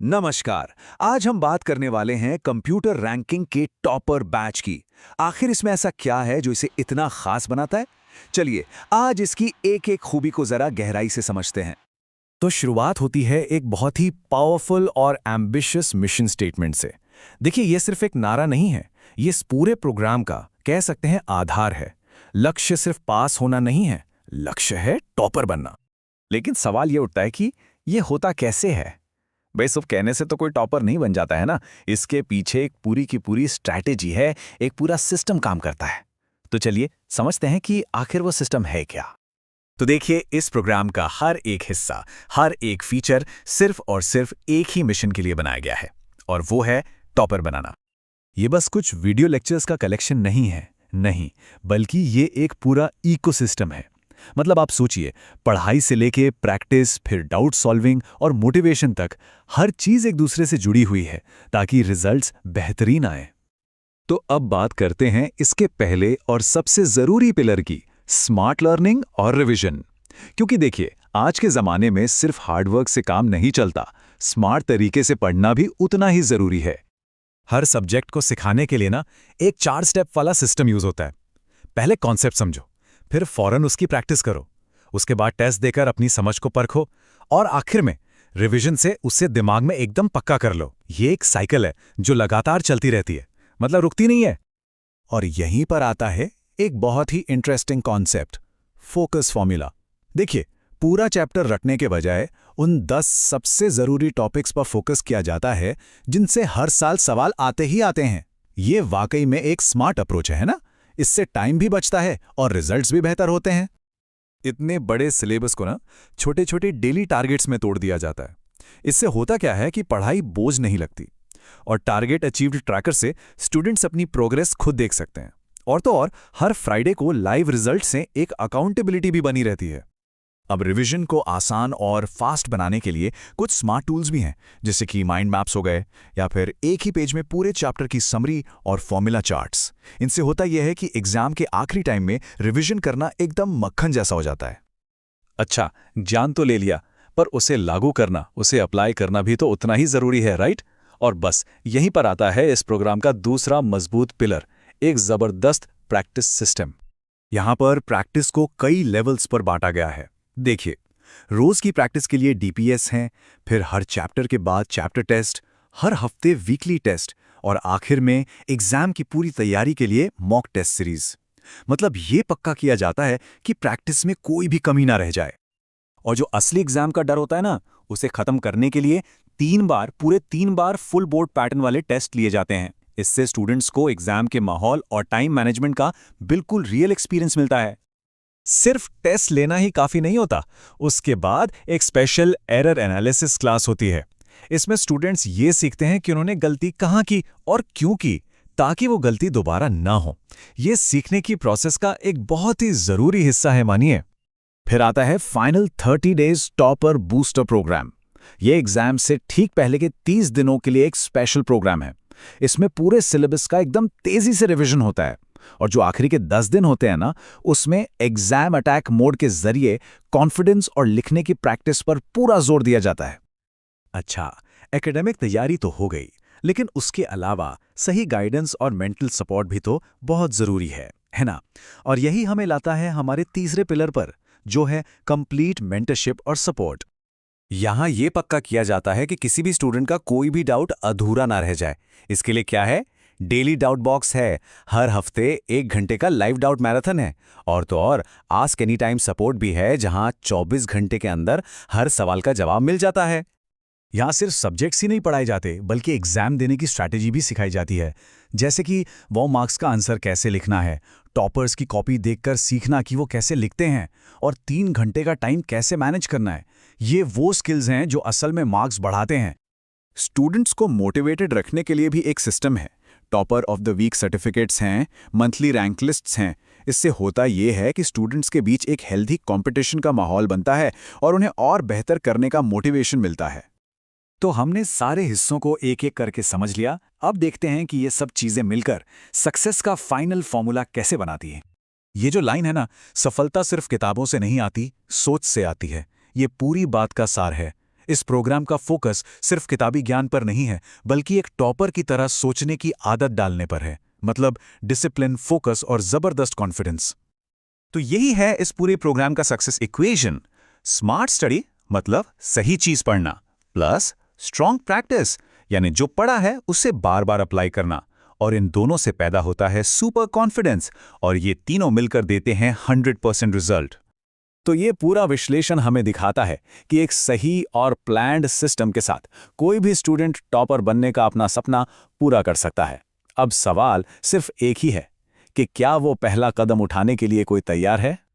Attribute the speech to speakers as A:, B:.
A: नमस्कार। आज हम बात करने वाले हैं कंप्यूटर रैंकिंग के टॉपर बैच की। आखिर इसमें ऐसा क्या है जो इसे इतना खास बनाता है? चलिए आज इसकी एक एक खूबी को जरा गहराई से समझते हैं।
B: तो शुरुआत होती है एक बहुत ही पावरफुल और एम्बिशियस मिशन स्टेटमेंट से। देखिए, ये सिर्फ एक नारा नहीं है, ये इस पूरे प्रोग्राम का कह सकते हैं आधार है। लक्ष्य सिर्फ पास होना नहीं है, लक्ष्य है टॉपर बनना।
C: लेकिन सवाल ये उठता है कि ये होता कैसे है। भाई सिर्फ कहने से तो कोई टॉपर नहीं बन जाता है ना। इसके पीछे एक पूरी की पूरी स्ट्रैटेजी है, एक पूरा सिस्टम काम करता है। तो चलिए समझते हैं कि आखिर वो सिस्टम है क्या।
B: तो देखिए, इस प्रोग्राम का हर एक हिस्सा, हर एक फीचर सिर्फ और सिर्फ एक ही मिशन के लिए बनाया गया है, और वो है टॉपर बनाना।
A: ये बस कुछ वीडियो लेक्चर्स का कलेक्शन नहीं है, नहीं, बल्कि ये एक पूरा इकोसिस्टम है। मतलब आप सोचिए, पढ़ाई से लेके प्रैक्टिस, फिर डाउट सॉल्विंग और मोटिवेशन तक हर चीज एक दूसरे से जुड़ी हुई है ताकि रिजल्ट्स बेहतरीन आए। तो अब बात करते हैं इसके पहले और सबसे जरूरी पिलर की, स्मार्ट लर्निंग और रिवीजन। क्योंकि देखिए, आज के जमाने में सिर्फ हार्डवर्क से काम नहीं चलता, स्मार्ट तरीके से पढ़ना भी उतना ही जरूरी है।
B: हर सब्जेक्ट को सिखाने के लिए ना एक 4 स्टेप वाला सिस्टम यूज होता है। पहले कॉन्सेप्ट समझो, फिर फौरन उसकी प्रैक्टिस करो, उसके बाद टेस्ट देकर अपनी समझ को परखो, और आखिर में रिवीजन से उसे दिमाग में एकदम पक्का कर लो। ये एक साइकिल है जो लगातार चलती रहती है, मतलब रुकती नहीं है।
A: और यहीं पर आता है एक बहुत ही इंटरेस्टिंग कॉन्सेप्ट, फोकस फॉर्मूला। देखिए, पूरा चैप्टर रटने के बजाय उन 10 सबसे जरूरी टॉपिक्स पर फोकस किया जाता है जिनसे हर साल सवाल आते ही आते हैं। ये वाकई में एक स्मार्ट अप्रोच है ना? इससे टाइम भी बचता है और रिजल्ट्स भी बेहतर होते हैं। इतने बड़े सिलेबस को ना छोटे छोटे डेली टारगेट्स में तोड़ दिया जाता है। इससे होता क्या है कि पढ़ाई बोझ नहीं लगती, और टारगेट अचीव्ड ट्रैकर से स्टूडेंट्स अपनी प्रोग्रेस खुद देख सकते हैं। और तो और हर फ्राइडे को लाइव रिजल्ट से एक अकाउंटेबिलिटी भी बनी रहती है। अब रिवीजन को आसान और फास्ट बनाने के लिए कुछ स्मार्ट टूल्स भी हैं, जैसे कि माइंड मैप्स हो गए, या फिर एक ही पेज में पूरे चैप्टर की समरी और फॉर्मूला चार्ट्स। इनसे होता यह है कि एग्जाम के आखिरी टाइम में रिवीजन करना एकदम मक्खन जैसा हो जाता है।
C: अच्छा, जान तो ले लिया, पर उसे लागू करना, उसे अप्लाई करना भी तो उतना ही जरूरी है, राइट? और बस यहीं पर आता है इस प्रोग्राम का दूसरा मजबूत पिलर, एक जबरदस्त प्रैक्टिस सिस्टम।
A: यहाँ पर प्रैक्टिस को कई लेवल्स पर बांटा गया है। देखिए, रोज की प्रैक्टिस के लिए डीपीएस हैं, फिर हर चैप्टर के बाद चैप्टर टेस्ट, हर हफ्ते वीकली टेस्ट, और आखिर में एग्जाम की पूरी तैयारी के लिए मॉक टेस्ट सीरीज। मतलब ये पक्का किया जाता है कि प्रैक्टिस में कोई भी कमी ना रह जाए। और जो असली एग्जाम का डर होता है ना, उसे खत्म करने के लिए 3 बार फुल बोर्ड पैटर्न वाले टेस्ट लिए जाते हैं। इससे स्टूडेंट्स को एग्जाम के माहौल और टाइम मैनेजमेंट का बिल्कुल रियल एक्सपीरियंस मिलता है।
B: सिर्फ टेस्ट लेना ही काफी नहीं होता, उसके बाद एक स्पेशल एरर एनालिसिस क्लास होती है। इसमें स्टूडेंट्स ये सीखते हैं कि उन्होंने गलती कहाँ की और क्यों की, ताकि वो गलती दोबारा ना हो। ये सीखने की प्रोसेस का एक बहुत ही जरूरी हिस्सा है, मानिए।
A: फिर आता है final 30 days topper booster program. ये एग्जाम से ठीक पहले के 30 दिनों के लिए एक स्पेशल प्रोग्राम है। इसमें पूरे सिलेबस का एकदम तेजी से रिवीजन होता है, और जो आखिरी के 10 दिन होते हैं ना, उसमें एग्जाम अटैक मोड के जरिए कॉन्फिडेंस और लिखने की प्रैक्टिस पर पूरा जोर दिया जाता है।
B: अच्छा, एकेडमिक तैयारी तो हो गई, लेकिन उसके अलावा सही गाइडेंस और मेंटल सपोर्ट भी तो बहुत जरूरी है ना? और यही हमें लाता है हमारे तीसरे पिलर पर, जो है कंप्लीट मेंटरशिप और सपोर्ट।
C: यहां ये पक्का किया जाता है कि किसी भी स्टूडेंट का कोई भी डाउट अधूरा ना रह जाए। इसके लिए क्या है? डेली डाउट बॉक्स है, हर हफ्ते 1 घंटे का लाइव डाउट मैराथन है, और तो और आस्क एनी टाइम सपोर्ट भी है, जहां 24 घंटे के अंदर हर सवाल का जवाब मिल जाता है।
B: यहाँ सिर्फ सब्जेक्ट्स ही नहीं पढ़ाए जाते, बल्कि एग्जाम देने की स्ट्रैटेजी भी सिखाई जाती है। जैसे कि वो मार्क्स का आंसर कैसे लिखना है, टॉपर्स की कॉपी देखकर सीखना कि वो कैसे लिखते हैं, और 3 घंटे का टाइम कैसे मैनेज करना है। ये वो स्किल्स हैं जो असल में मार्क्स बढ़ाते हैं।
A: स्टूडेंट्स को मोटिवेटेड रखने के लिए भी एक सिस्टम है। Topper of the week certificates हैं, मंथली रैंक लिस्ट्स हैं। इससे होता यह है कि स्टूडेंट्स के बीच एक हेल्दी कंपटीशन का माहौल बनता है और उन्हें और बेहतर करने का मोटिवेशन मिलता है।
B: तो हमने सारे हिस्सों को एक एक करके समझ लिया। अब देखते हैं कि ये सब चीजें मिलकर सक्सेस का फाइनल फॉर्मूला कैसे बनाती हैं। ये जो लाइन है ना, सफलता सिर्फ किताबों से नहीं आती, सोच से आती है, ये पूरी बात का सार है। इस प्रोग्राम का फोकस सिर्फ किताबी ज्ञान पर नहीं है, बल्कि एक टॉपर की तरह सोचने की आदत डालने पर है। मतलब डिसिप्लिन, फोकस और जबरदस्त कॉन्फिडेंस। तो यही है इस पूरे प्रोग्राम का सक्सेस इक्वेशन। स्मार्ट स्टडी मतलब सही चीज पढ़ना, प्लस स्ट्रॉन्ग प्रैक्टिस यानी जो पढ़ा है उससे बार बार अप्लाई करना, और इन दोनों से पैदा होता है सुपर कॉन्फिडेंस, और ये तीनों मिलकर देते हैं 100% रिजल्ट।
A: तो ये पूरा विश्लेषण हमें दिखाता है कि एक सही और प्लान्ड सिस्टम के साथ कोई भी स्टूडेंट टॉपर बनने का अपना सपना पूरा कर सकता है। अब सवाल सिर्फ एक ही है कि क्या वो पहला कदम उठाने के लिए कोई तैयार है।